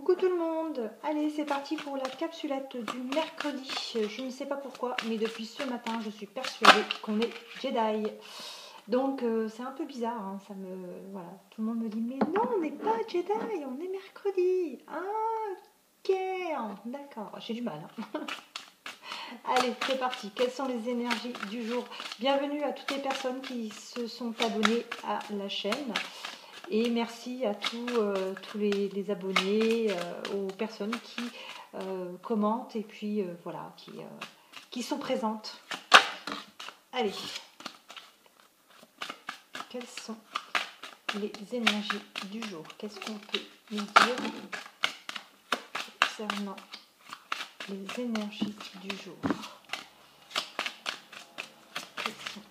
Coucou tout le monde. Allez, c'est parti pour la capsulette du mercredi. Je ne sais pas pourquoi, mais depuis ce matin, je suis persuadée qu'on est Jedi. Donc, c'est un peu bizarre. Hein, voilà. Tout le monde me dit, mais non, on n'est pas Jedi, on est mercredi. Ah, ok. D'accord, j'ai du mal. Hein. Allez, c'est parti. Quelles sont les énergies du jour? Bienvenue à toutes les personnes qui se sont abonnées à la chaîne. Et merci à tous les abonnés, aux personnes qui commentent et puis voilà, qui sont présentes. Allez, quelles sont les énergies du jour? Qu'est-ce qu'on peut nous dire concernant les énergies du jour? Quelles sont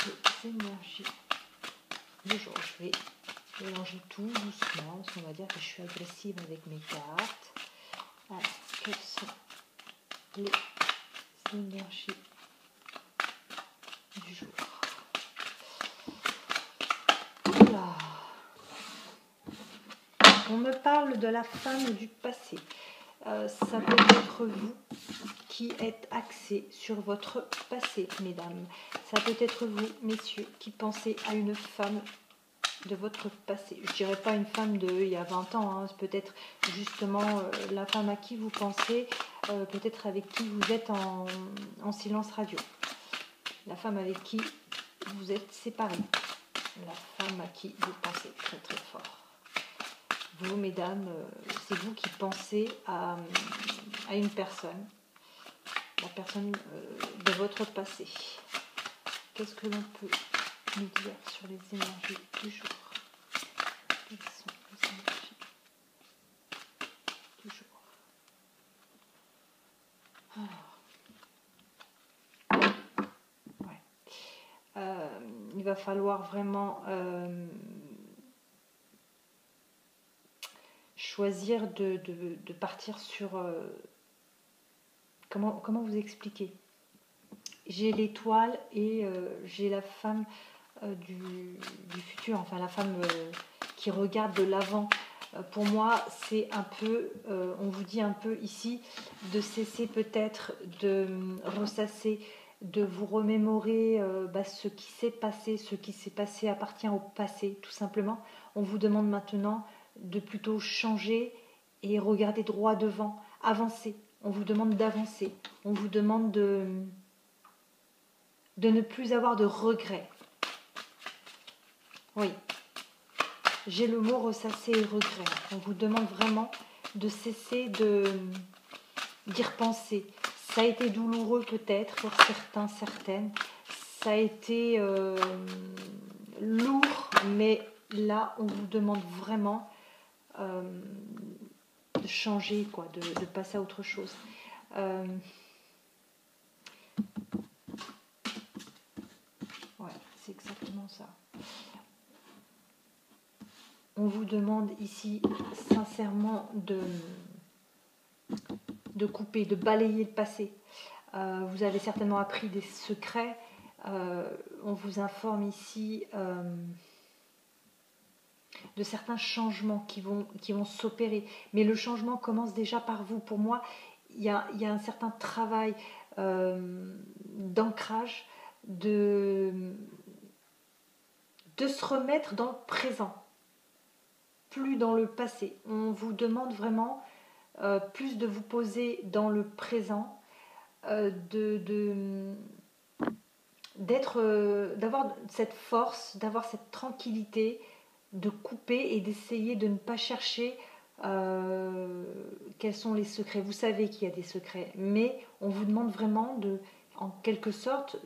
les énergies du jour? Je vais mélanger tout doucement, parce qu'on va dire que je suis agressive avec mes cartes. Alors, quelles sont les énergies du jour? Oula. On me parle de la femme du passé. Ça peut être vous qui êtes axé sur votre passé, mesdames. Ça peut être vous, messieurs, qui pensez à une femme de votre passé. Je dirais pas une femme il y a 20 ans, hein. Peut-être justement la femme à qui vous pensez, peut-être avec qui vous êtes en silence radio. La femme avec qui vous êtes séparés. La femme à qui vous pensez très très fort. Vous, mesdames, c'est vous qui pensez à une personne, la personne de votre passé. Qu'est-ce que l'on peut nous dire sur les énergies du jour? Quelles sont les énergies du jour? Alors, ouais. Il va falloir vraiment choisir de partir sur... comment vous expliquer? J'ai l'étoile et j'ai la femme du futur, enfin la femme qui regarde de l'avant. Pour moi, c'est un peu, on vous dit un peu ici, de cesser peut-être de ressasser, de vous remémorer ce qui s'est passé. Ce qui s'est passé appartient au passé, tout simplement. On vous demande maintenant de plutôt changer et regarder droit devant, avancer. On vous demande d'avancer. On vous demande de ne plus avoir de regrets. Oui. J'ai le mot ressasser et regret. On vous demande vraiment de cesser d'y repenser. Ça a été douloureux peut-être pour certains, certaines. Ça a été lourd, mais là, on vous demande vraiment de changer, quoi, de passer à autre chose. Ouais, c'est exactement ça. On vous demande ici sincèrement de couper, de balayer le passé. Vous avez certainement appris des secrets. On vous informe ici de certains changements qui vont s'opérer. Mais le changement commence déjà par vous. Pour moi, il y a un certain travail d'ancrage, de se remettre dans le présent, plus dans le passé. On vous demande vraiment plus de vous poser dans le présent, d'avoir cette force, d'avoir cette tranquillité, de couper et d'essayer de ne pas chercher quels sont les secrets. Vous savez qu'il y a des secrets, mais on vous demande vraiment en quelque sorte,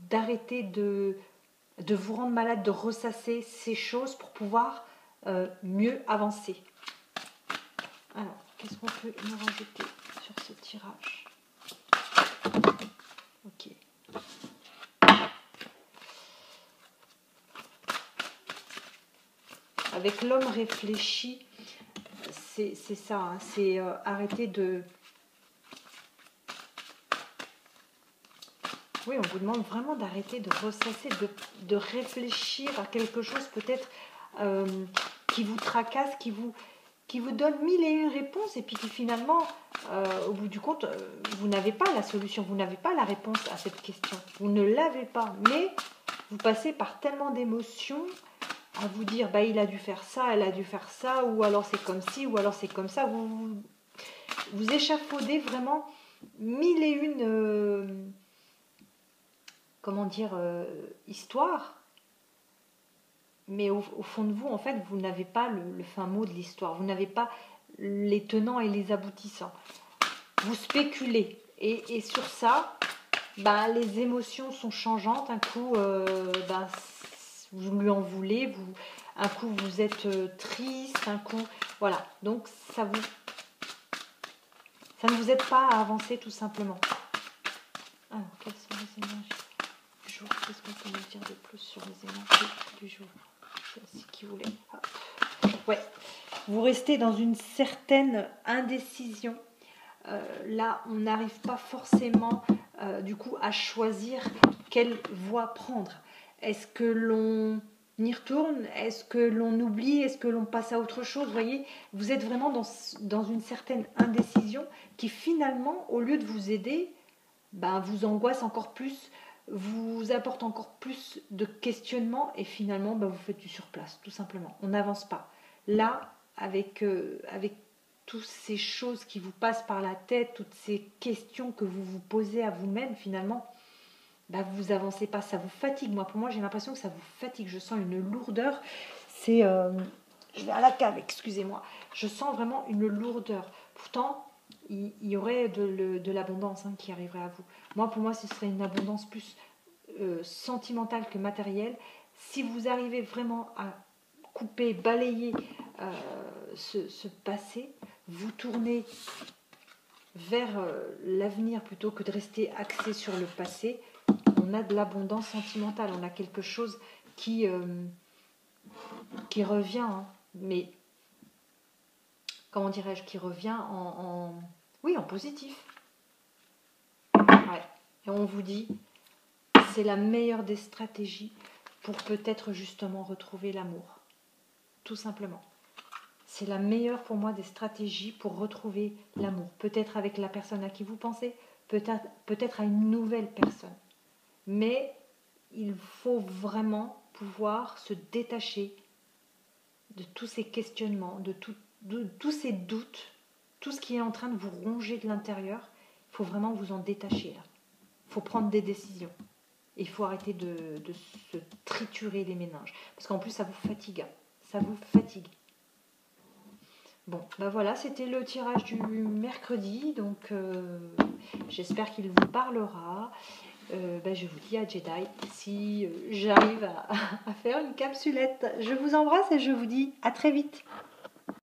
d'arrêter de vous rendre malade, de ressasser ces choses pour pouvoir mieux avancer. Alors, qu'est-ce qu'on peut nous rajouter sur ce tirage? Ok. Avec l'homme réfléchi, c'est ça, hein, c'est arrêter de... Oui, on vous demande vraiment d'arrêter de ressasser, de réfléchir à quelque chose peut-être qui vous tracasse, qui vous qui vous donne mille et une réponses et puis qui finalement, au bout du compte, vous n'avez pas la solution, vous n'avez pas la réponse à cette question. Vous ne l'avez pas, mais vous passez par tellement d'émotions à vous dire, bah, il a dû faire ça, elle a dû faire ça, ou alors c'est comme ci, ou alors c'est comme ça. Vous échafaudez vraiment mille et une, comment dire, histoires. Mais au fond de vous, en fait, vous n'avez pas le fin mot de l'histoire. Vous n'avez pas les tenants et les aboutissants. Vous spéculez. Et sur ça, ben, les émotions sont changeantes. Un coup, ben, vous lui en voulez. Un coup, vous êtes triste. Un coup, voilà. Donc, ça ne vous aide pas à avancer tout simplement. Alors, quelles sont les énergies du jour? Qu'est-ce qu'on peut nous dire de plus sur les énergies du jour? C'est qui voulait. Ouais, vous restez dans une certaine indécision. Là, on n'arrive pas forcément du coup à choisir quelle voie prendre. Est-ce que l'on y retourne? Est-ce que l'on oublie? Est-ce que l'on passe à autre chose? Vous voyez, vous êtes vraiment dans une certaine indécision qui finalement, au lieu de vous aider, ben, vous angoisse encore plus, vous apporte encore plus de questionnements et finalement ben, vous faites du surplace, tout simplement. On n'avance pas. Là, avec toutes ces choses qui vous passent par la tête, toutes ces questions que vous vous posez à vous-même, finalement, ben, vous avancez pas, ça vous fatigue. Pour moi, j'ai l'impression que ça vous fatigue. Je sens une lourdeur. Je vais à la cave, excusez-moi. Je sens vraiment une lourdeur. Pourtant, il y aurait de l'abondance qui arriverait à vous. Pour moi, ce serait une abondance plus sentimentale que matérielle. Si vous arrivez vraiment à couper, balayer ce passé, vous tournez vers l'avenir plutôt que de rester axé sur le passé, on a de l'abondance sentimentale, on a quelque chose qui revient, mais comment dirais-je, qui revient oui, en positif. Ouais. Et on vous dit, c'est la meilleure des stratégies pour peut-être justement retrouver l'amour. Tout simplement. C'est la meilleure pour moi des stratégies pour retrouver l'amour. Peut-être avec la personne à qui vous pensez, peut-être à une nouvelle personne. Mais il faut vraiment pouvoir se détacher de tous ces questionnements, de tous ces doutes, tout ce qui est en train de vous ronger de l'intérieur. Il faut vraiment vous en détacher là. Il faut prendre des décisions. Il faut arrêter de se triturer les méninges. Parce qu'en plus, ça vous fatigue. Ça vous fatigue. Bon, ben voilà, c'était le tirage du mercredi. Donc, j'espère qu'il vous parlera. Je vous dis à Jedi si j'arrive à faire une capsulette. Je vous embrasse et je vous dis à très vite.